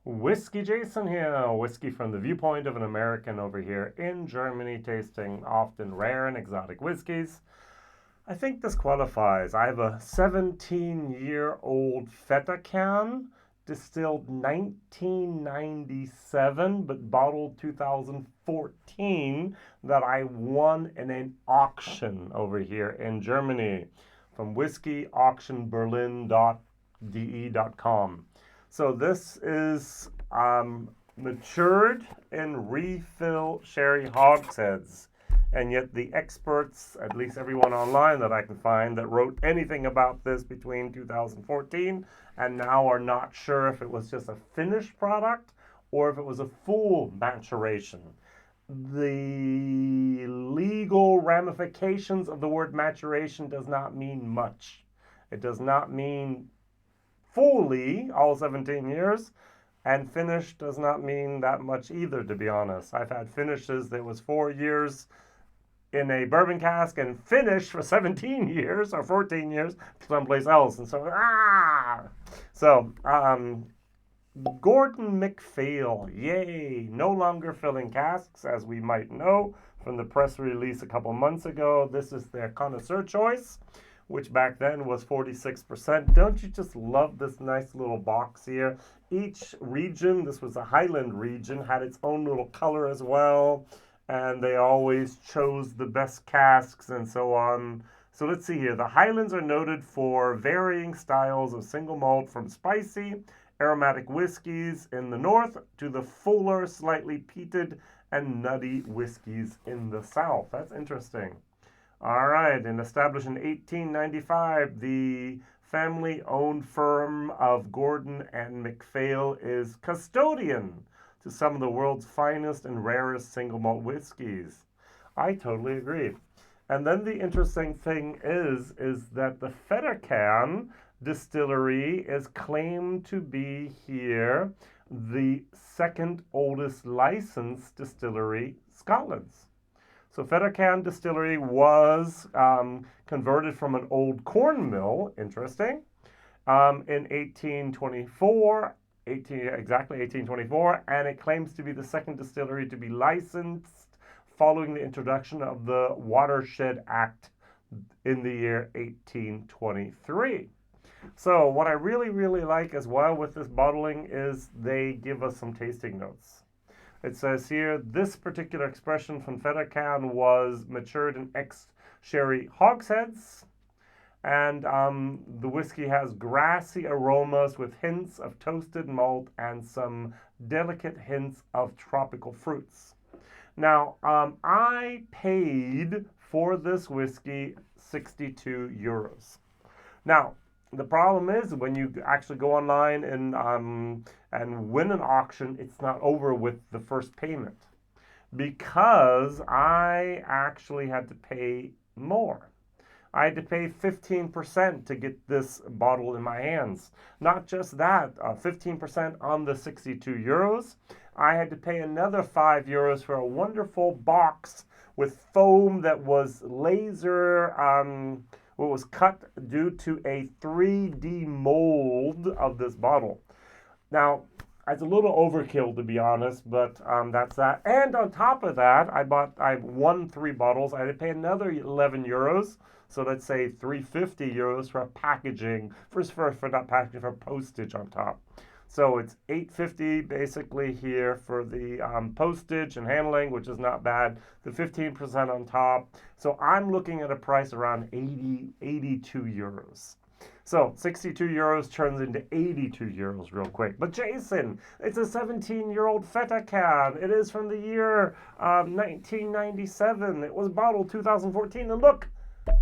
WhiskyJason here, whiskey from the viewpoint of an American over here in Germany, tasting often rare and exotic whiskeys. I think this qualifies. I have a 17-year-old Fettercairn, distilled 1997, but bottled 2014, that I won in an auction over here in Germany from whiskyauctionberlin.de.com. So this is matured in refill sherry hogsheads. And yet the experts, at least everyone online that I can find that wrote anything about this between 2014 and now, are not sure if it was just a finished product or if it was a full maturation. The legal ramifications of the word maturation does not mean much. It does not mean fully all 17 years, and finished does not mean that much either, to be honest. I've had finishes that was 4 years in a bourbon cask and finished for 17 years or 14 years someplace else. And so, Gordon MacPhail, yay, no longer filling casks, as we might know from the press release a couple months ago. This is their Connoisseurs Choice, which back then was 46%. Don't you just love this nice little box here? Each region, this was a Highland region, had its own little color as well, and they always chose the best casks and so on. So let's see here. The Highlands are noted for varying styles of single malt, from spicy, aromatic whiskeys in the north to the fuller, slightly peated and nutty whiskeys in the south. That's interesting. All right, and established in 1895, the family-owned firm of Gordon and MacPhail is custodian to some of the world's finest and rarest single malt whiskeys. I totally agree. And then the interesting thing is that the Fettercairn distillery is claimed to be here the second oldest licensed distillery Scotland's. So Fettercairn Distillery was converted from an old corn mill, interesting, in 1824, exactly 1824, and it claims to be the second distillery to be licensed following the introduction of the Watershed Act in the year 1823. So what I really, really like as well with this bottling is they give us some tasting notes. It says here, this particular expression from Fettercairn was matured in ex-sherry hogsheads, and the whiskey has grassy aromas with hints of toasted malt and some delicate hints of tropical fruits. Now, I paid for this whiskey 62 euros. Now, the problem is when you actually go online and win an auction, it's not over with the first payment, because I actually had to pay more. I had to pay 15% to get this bottle in my hands. Not just that, 15% on the 62 euros. I had to pay another 5 euros for a wonderful box with foam that was laser was cut due to a 3D mold of this bottle. Now, it's a little overkill, to be honest, but that's that. And on top of that, I won 3 bottles. I had to pay another 11 euros. So let's say 350 euros for packaging, for not packaging, for postage on top. So it's 850 basically here for the postage and handling, which is not bad. The 15% on top. So I'm looking at a price around 82 euros. So 62 euros turns into 82 euros real quick. But Jason, it's a 17-year-old Fettercairn. It is from the year 1997. It was bottled 2014. And look,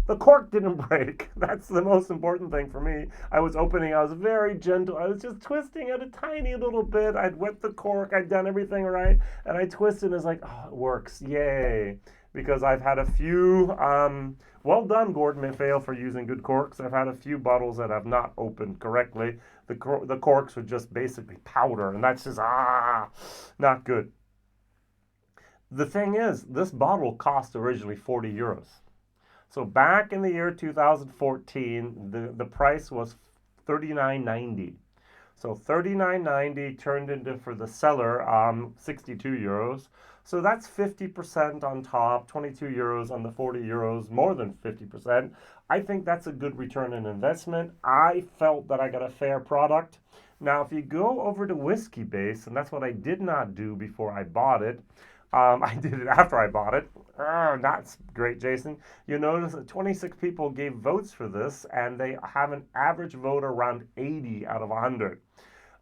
the cork didn't break. That's the most important thing for me. I was very gentle. I was just twisting it a tiny little bit. I'd wet the cork. I'd done everything right. And I twisted and it's like, oh, it works. Yay. Because I've had a few, well done, Gordon MacPhail, for using good corks. I've had a few bottles that have not opened correctly. The corks were just basically powder. And that's just, not good. The thing is, this bottle cost originally 40 euros. So back in the year 2014, the price was $39.90. So 39.90 turned into, for the seller, 62 euros. So that's 50% on top, 22 euros on the 40 euros, more than 50%. I think that's a good return on investment. I felt that I got a fair product. Now, if you go over to Whiskybase, and that's what I did not do before I bought it, I did it after I bought it. Not great, Jason. You notice that 26 people gave votes for this, and they have an average vote around 80 out of 100,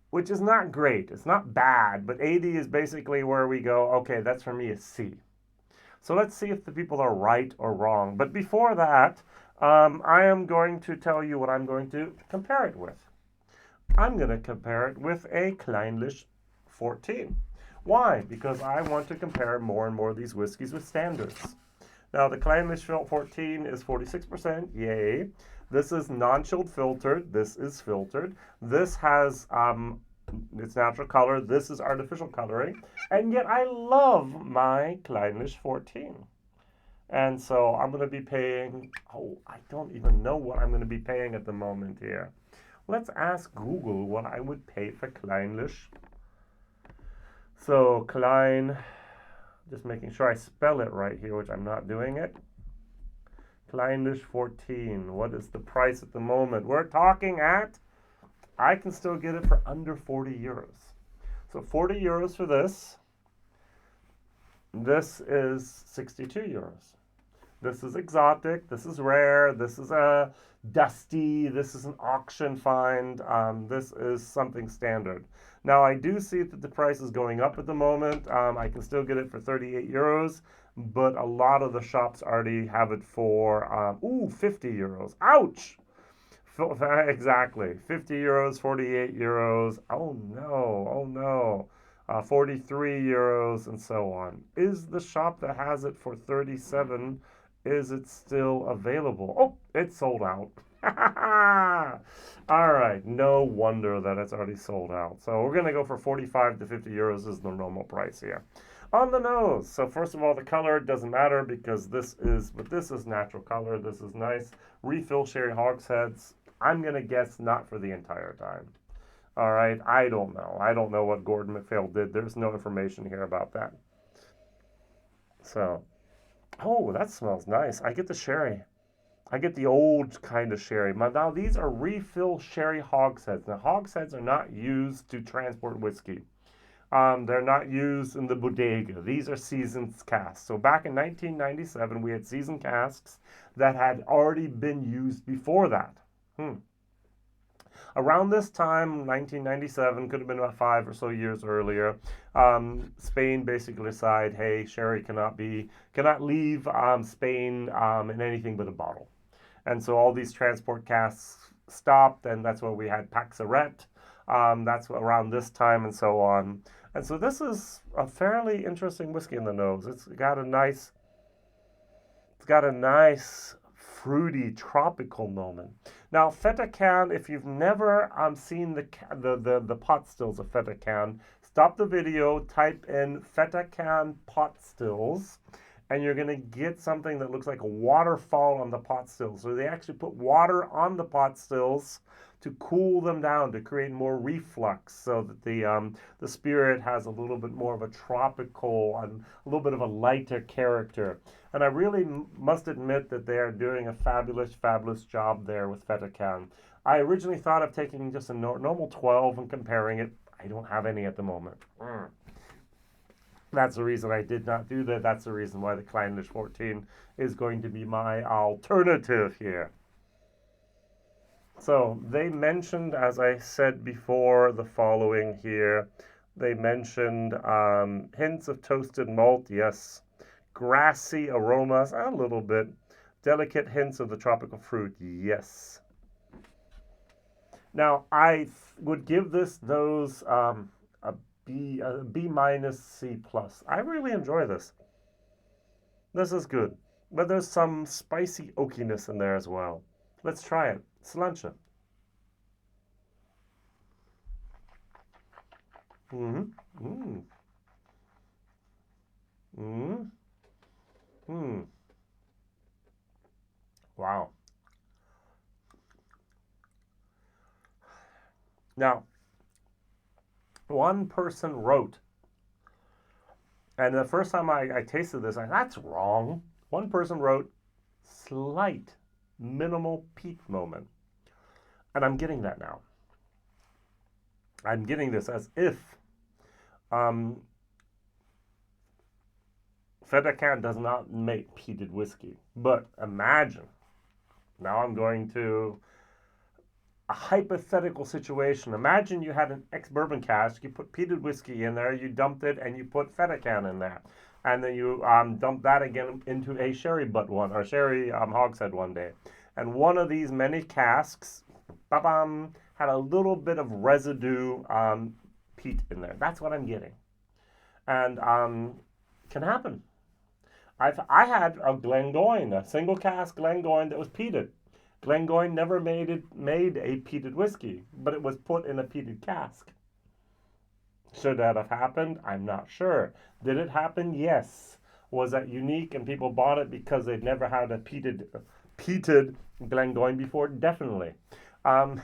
which is not great. It's not bad, but 80 is basically where we go, okay, that's for me a C. So let's see if the people are right or wrong. But before that, I am going to tell you what I'm going to compare it with. I'm going to compare it with a Clynelish 14. Why? Because I want to compare more and more of these whiskeys with standards. Now, the Clynelish 14 is 46%, yay. This is non-chilled filtered. This is filtered. This has its natural color. This is artificial coloring. And yet I love my Clynelish 14. And so I'm going to be paying, I don't even know what I'm going to be paying at the moment here. Let's ask Google what I would pay for Clynelish. So Clyn, just making sure I spell it right here, which I'm not doing it. Clynelish 14, what is the price at the moment? We're talking at, I can still get it for under 40 euros. So 40 euros for this. This is 62 euros. This is exotic, this is rare, this is a dusty, this is an auction find, this is something standard. Now I do see that the price is going up at the moment. I can still get it for 38 euros, but a lot of the shops already have it for, 50 euros. Ouch! Exactly, 50 euros, 48 euros, oh no. 43 euros and so on. Is the shop that has it for 37, is it still available? Oh, it's sold out. All right, no wonder that it's already sold out. So we're going to go for 45 to 50 euros is the normal price here. On the nose, so first of all, the color doesn't matter because this is natural color. This is nice. Refill sherry hogsheads. I'm going to guess not for the entire time. All right, I don't know. I don't know what Gordon MacPhail did. There's no information here about that. So, oh, that smells nice. I get the sherry. I get the old kind of sherry. Now, these are refill sherry hogsheads. Now, hogsheads are not used to transport whiskey. They're not used in the bodega. These are seasoned casks. So back in 1997, we had seasoned casks that had already been used before that. Around this time, 1997, could have been about 5 or so years earlier, Spain basically decided, hey, sherry cannot leave Spain in anything but a bottle. And so all these transport casks stopped, and that's when we had Paxaret. That's around this time and so on. And so this is a fairly interesting whiskey in the nose. It's got a nice fruity tropical moment. Now, Fettercairn, if you've never seen the pot stills of Fettercairn, stop the video, type in Fettercairn pot stills, and you're going to get something that looks like a waterfall on the pot stills. So they actually put water on the pot stills to cool them down, to create more reflux, so that the spirit has a little bit more of a tropical and a little bit of a lighter character. And I really must admit that they are doing a fabulous job there with Fettercairn. I originally thought of taking just a normal 12 and comparing it. I don't have any at the moment. That's the reason I did not do that. That's the reason why the Clynelish 14 is going to be my alternative here. So they mentioned, as I said before, the following here. They mentioned hints of toasted malt, yes. Grassy aromas, a little bit. Delicate hints of the tropical fruit, yes. Now, I would give those a B minus C plus. I really enjoy this. This is good, but there's some spicy oakiness in there as well. Let's try it. Cilantro. Wow. Now, One person wrote, and the first time I tasted this, that's wrong. One person wrote, slight, minimal peat moment. And I'm getting that now. I'm getting this as if Fettercairn does not make peated whiskey. But imagine, now I'm going to a hypothetical situation. Imagine you had an ex-bourbon cask, you put peated whiskey in there, you dumped it, and you put Fettercairn in there. And then you dump that again into a sherry butt one, or sherry hogshead one day. And one of these many casks, had a little bit of residue peat in there. That's what I'm getting. And can happen. I had a Glengoyne, a single cask Glengoyne that was peated. Glengoyne never made a peated whiskey, but it was put in a peated cask. Should that have happened? I'm not sure. Did it happen? Yes. Was that unique and people bought it because they'd never had a peated Glengoyne before? Definitely. And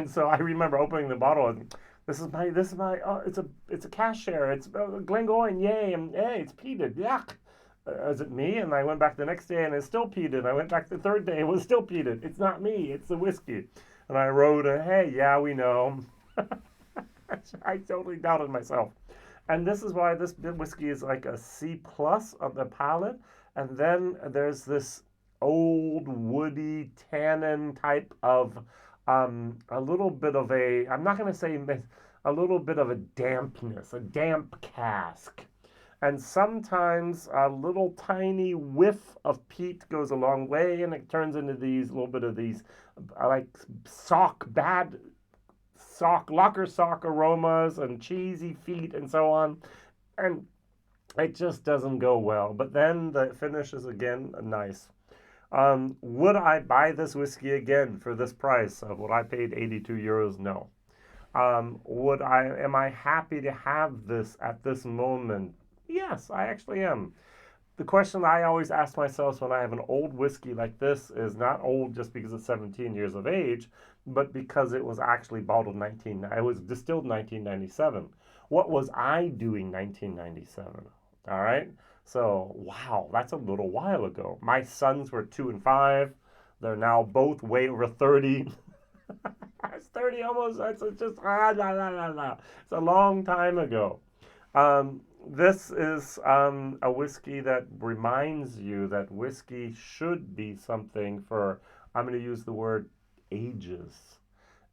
so I remember opening the bottle and this is my it's a cask share. It's Glengoyne, yay, and hey, it's peated. Yuck. Is it me? And I went back the next day and it's still peated. I went back the third day, it was still peated. It's not me, it's the whiskey. And I wrote, hey, yeah, we know. I totally doubted myself. And this is why this whiskey is like a C plus on the palate. And then there's this old woody tannin type of a little bit of a, I'm not going to say a little bit of a dampness, a damp cask. And sometimes a little tiny whiff of peat goes a long way and it turns into these little bit of these like locker sock aromas and cheesy feet and so on. And it just doesn't go well. But then the finish is again nice. Would I buy this whiskey again for this price of what I paid 82 euros? No. Am I happy to have this at this moment? Yes, I actually am. The question I always ask myself when I have an old whiskey like this is not old just because it's 17 years of age, but because it was actually it was distilled 1997. What was I doing 1997? All right. So, wow, that's a little while ago. My sons were 2 and 5. They're now both way over 30. It's 30 almost. It's just, It's a long time ago. This is a whiskey that reminds you that whiskey should be something for, I'm going to use the word ages.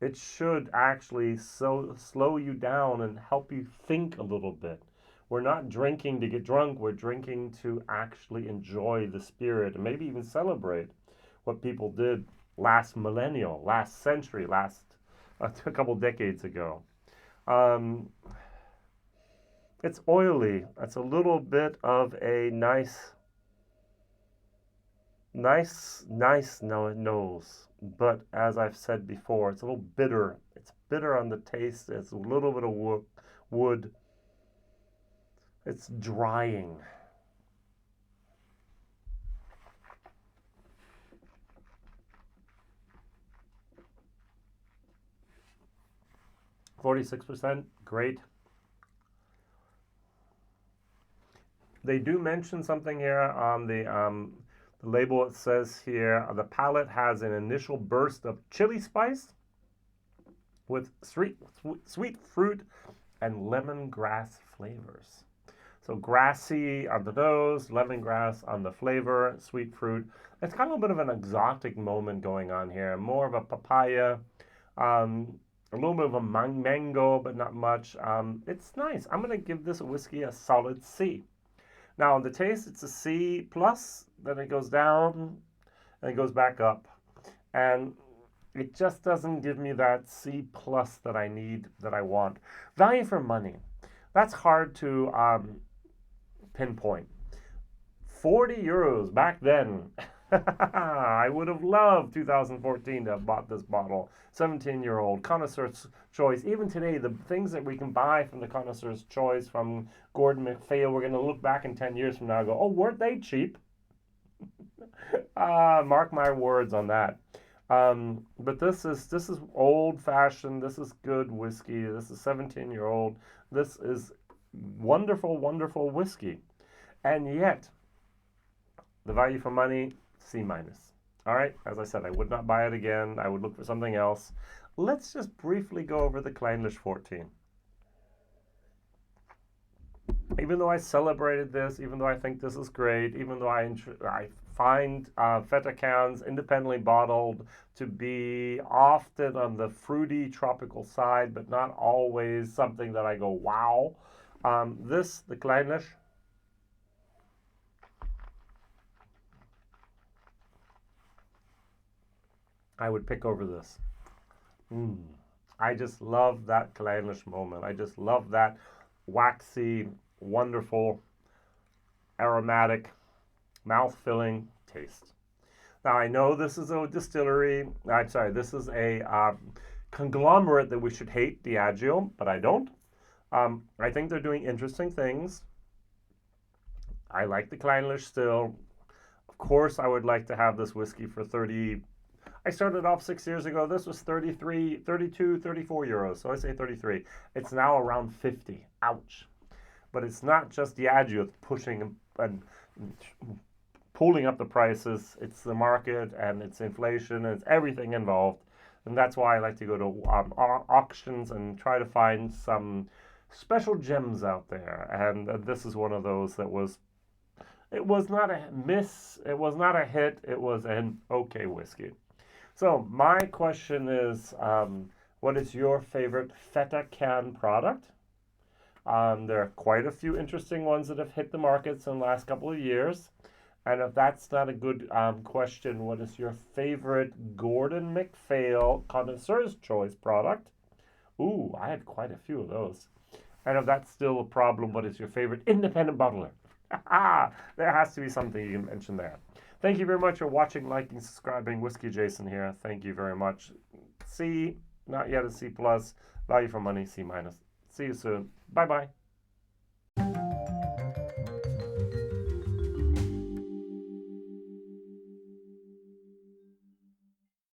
It should actually slow you down and help you think a little bit. We're not drinking to get drunk. We're drinking to actually enjoy the spirit and maybe even celebrate what people did last millennial, last century, a couple decades ago. It's oily. It's a little bit of a nice nose. But as I've said before, it's a little bitter. It's bitter on the taste. It's a little bit of wood. It's drying. %, great. They do mention something here on the label. It says here, the palate has an initial burst of chili spice with sweet fruit and lemongrass flavors. So grassy on the nose, lemongrass on the flavor, sweet fruit. It's got a little bit of an exotic moment going on here. More of a papaya, a little bit of a mango, but not much. It's nice. I'm going to give this whiskey a solid C. Now, on the taste, it's a C plus, then it goes down, and it goes back up. And it just doesn't give me that C plus that I need, that I want. Value for money. That's hard to pinpoint. 40 euros back then. I would have loved 2014 to have bought this bottle. 17-year-old Connoisseurs Choice. Even today, the things that we can buy from the Connoisseurs Choice from Gordon MacPhail, we're going to look back in 10 years from now and go, oh, weren't they cheap? Mark my words on that. But this is old fashioned. This is good whiskey. This is 17-year-old. This is wonderful, wonderful whiskey. And yet, the value for money, C minus. All right, as I said, I would not buy it again. I would look for something else. Let's just briefly go over the Clynelish 14. Even though I celebrated this, even though I think this is great, even though I find Fettercairns independently bottled to be often on the fruity tropical side, but not always something that I go, wow. The Clynelish, I would pick over this. I just love that Clynelish moment. I just love that waxy, wonderful, aromatic, mouth-filling taste. Now, I know this is a distillery. I'm sorry, this is a conglomerate that we should hate, Diageo, but I don't. I think they're doing interesting things. I like the Clynelish still. Of course, I would like to have this whiskey for 30. I started off 6 years ago. This was 33, 32, 34 euros. So I say 33. It's now around 50. Ouch. But it's not just Diageo pushing and pulling up the prices. It's the market and it's inflation and it's everything involved. And that's why I like to go to auctions and try to find some special gems out there. And this is one of those that was, it was not a miss. It was not a hit. It was an okay whiskey. So my question is, what is your favorite Fettercairn product? There are quite a few interesting ones that have hit the markets in the last couple of years. And if that's not a good question, what is your favorite Gordon MacPhail Connoisseurs Choice product? Ooh, I had quite a few of those. And if that's still a problem, what is your favorite independent bottler? There has to be something you can mention there. Thank you very much for watching, liking, subscribing. WhiskyJason here. Thank you very much. C, not yet a C+. Value for money, C-. See you soon. Bye-bye.